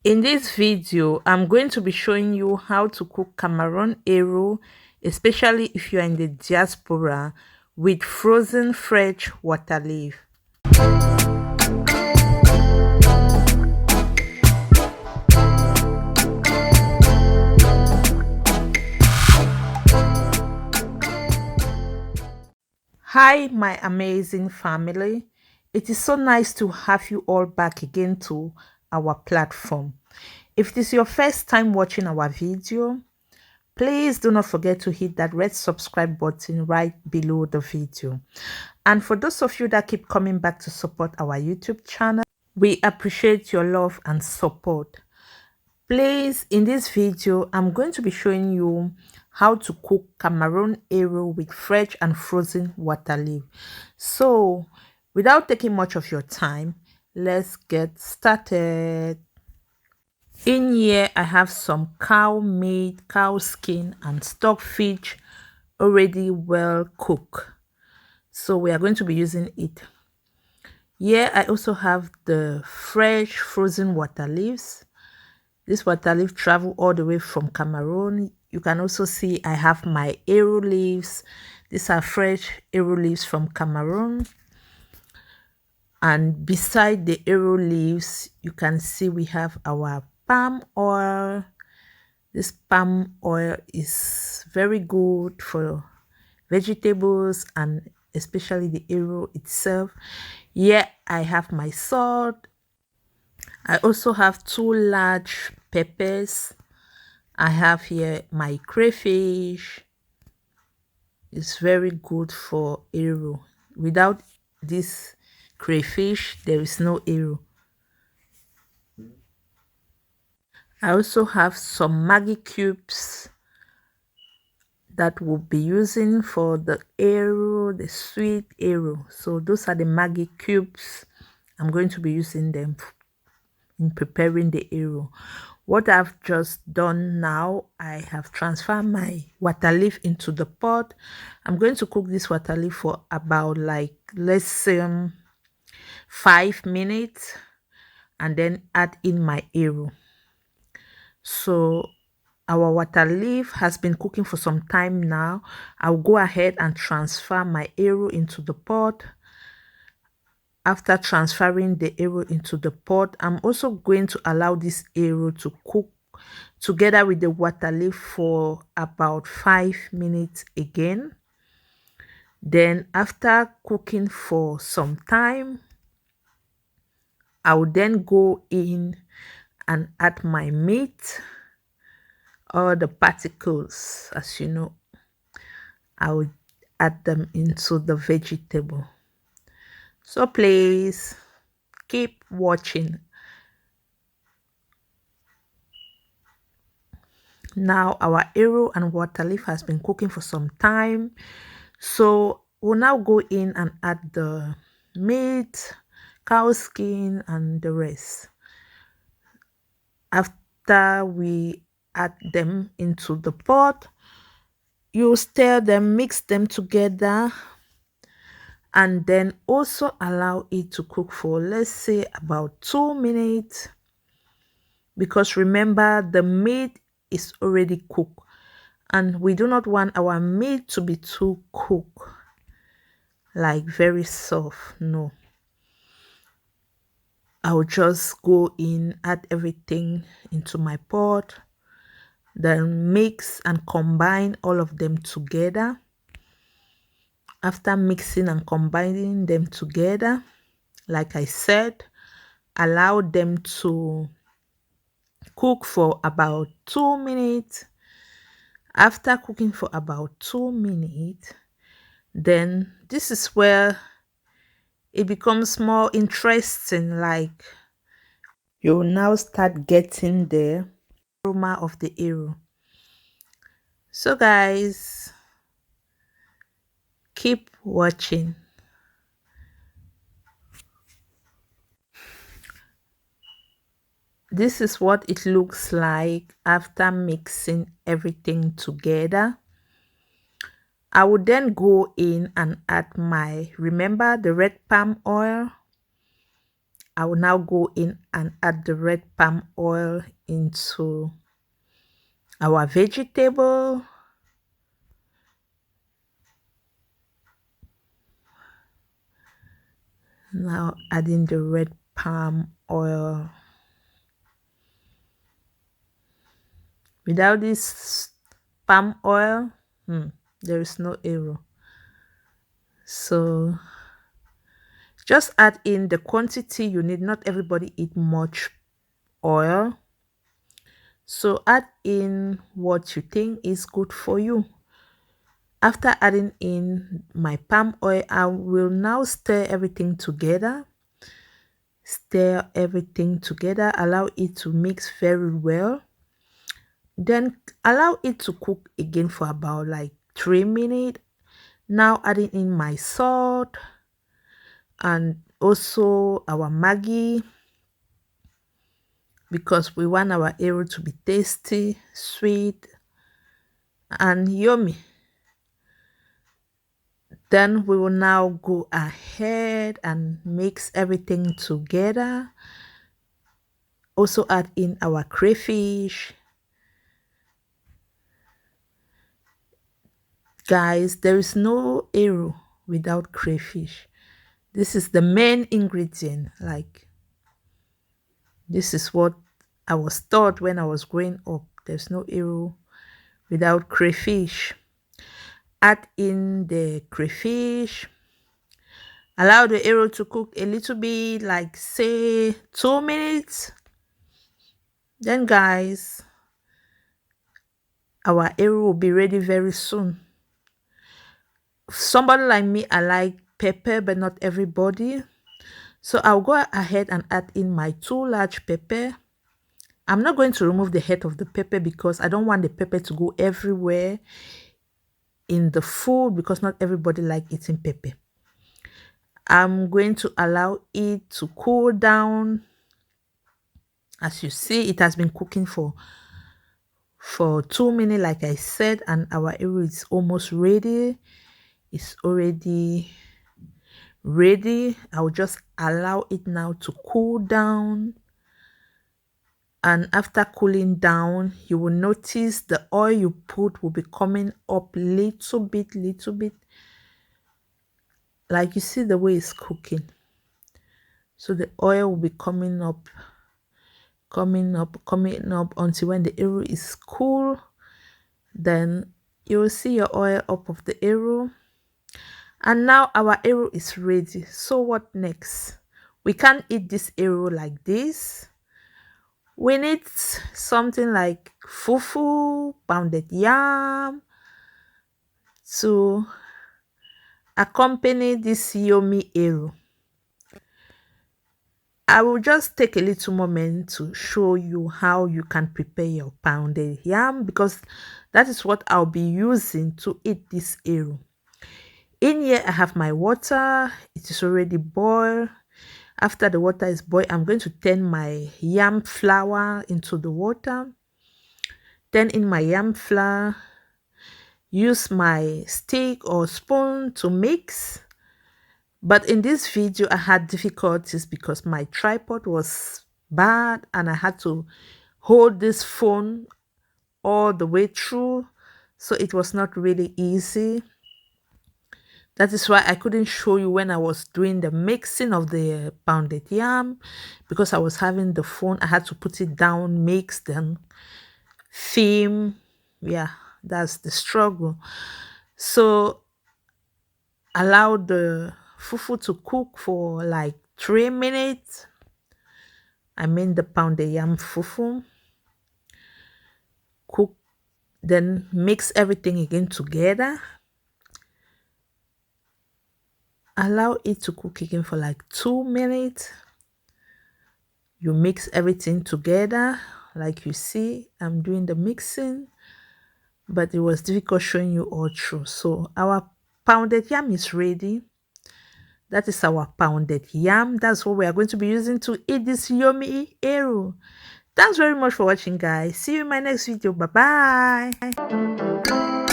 In this video, I'm going to be showing you how to cook Cameroon arrow, especially if you are in the diaspora, with frozen fresh water leaf. Hi, my amazing family. It is so nice to have you all back again to our platform. If it is your first time watching our video, please do not forget to hit that red subscribe button right below the video. And for those of you that keep coming back to support our YouTube channel, we appreciate your love and support. Please, in this video, I'm going to be showing you how to cook Cameroon arrow with fresh and frozen water leaf. So, without taking much of your time, let's get started. In here, I have some cow meat, cow skin, and stockfish already well cooked. So we are going to be using it. Here, I also have the fresh frozen water leaves. This water leaf travel all the way from Cameroon. You can also see I have my arrow leaves. These are fresh arrow leaves from Cameroon. And beside the arrow leaves, you can see we have our palm oil. This palm oil is very good for vegetables and especially the arrow itself. Here I have my salt. I also have 2 large peppers. I have here my crayfish. It's very good for arrow. Without this crayfish, there is no arrow. I also have some Maggi cubes that we'll be using for the arrow, the sweet arrow. So those are the Maggi cubes. I'm going to be using them in preparing the arrow. What I've just done now, I have transferred my water leaf into the pot. I'm going to cook this water leaf for about let's say 5 minutes and then add in my arrow. So our water leaf has been cooking for some time now. I'll go ahead and transfer my arrow into the pot. After transferring the arrow into the pot, I'm also going to allow this arrow to cook together with the water leaf for about 5 minutes again. Then after cooking for some time, I will then go in and add my meat, all the particles, as you know. I will add them into the vegetable. So please keep watching. Now our arrow and water leaf has been cooking for some time. So we'll now go in and add the meat, cow skin, and the rest. After we add them into the pot, you stir them, mix them together, and then also allow it to cook for, let's say, about 2 minutes, because remember the meat is already cooked and we do not want our meat to be too cooked, like very soft. No, I'll just go in, add everything into my pot, then mix and combine all of them together. After mixing and combining them together, like I said, allow them to cook for about 2 minutes. After cooking for about 2 minutes, then this is where it becomes more interesting. Like, you'll now start getting the aroma of the arrow. So guys, keep watching. This is what it looks like after mixing everything together. I would then go in and add remember the red palm oil? I will now go in and add the red palm oil into our vegetable. Now adding the red palm oil. Without this palm oil, there is no arrow. So just add in the quantity you need. Not everybody eat much oil. So add in what you think is good for you. After adding in my palm oil, I will now stir everything together. Stir everything together. Allow it to mix very well. Then allow it to cook again for about like 3 minutes. Now adding in my salt and also our Maggi, because we want our arrow to be tasty, sweet, and yummy. Then we will now go ahead and mix everything together. Also add in our crayfish. Guys, there is no arrow without crayfish. This is the main ingredient. Like, this is what I was taught when I was growing up. There's no arrow without crayfish. Add in the crayfish. Allow the arrow to cook a little bit, like say 2 minutes. Then guys, our arrow will be ready very soon. Somebody like me, I like pepper, but not everybody. So I'll go ahead and add in my 2 large pepper. I'm not going to remove the head of the pepper because I don't want the pepper to go everywhere in the food, because not everybody like eating pepper. I'm going to allow it to cool down. As you see, it has been cooking for 2 minutes, like I said, and our arrow is almost ready. It's already ready. I'll just allow it now to cool down. And after cooling down, you will notice the oil you put will be coming up little bit. Like you see the way it's cooking. So the oil will be coming up until when the arrow is cool. Then you will see your oil up of the arrow. And now our arrow is ready. So what next? We can't eat this arrow like this. We need something like fufu, pounded yam, to accompany this yummy arrow. I will just take a little moment to show you how you can prepare your pounded yam, because that is what I'll be using to eat this arrow. In here, I have my water. It is already boiled. After the water is boiled, I'm going to turn my yam flour into the water. Then in my yam flour, use my stick or spoon to mix. But in this video, I had difficulties because my tripod was bad and I had to hold this phone all the way through. So it was not really easy. That is why I couldn't show you when I was doing the mixing of the pounded yam, because I was having the phone. I had to put it down, mix, then film. Yeah, that's the struggle. So allow the fufu to cook for like 3 minutes. I mean the pounded yam fufu. Cook, then mix everything again together. Allow it to cook again for like 2 minutes. You mix everything together. Like you see, I'm doing the mixing, but it was difficult showing you all through. So our pounded yam is ready. That is our pounded yam. That's what we are going to be using to eat this yummy arrow. Thanks very much for watching, guys. See you in my next video. Bye bye.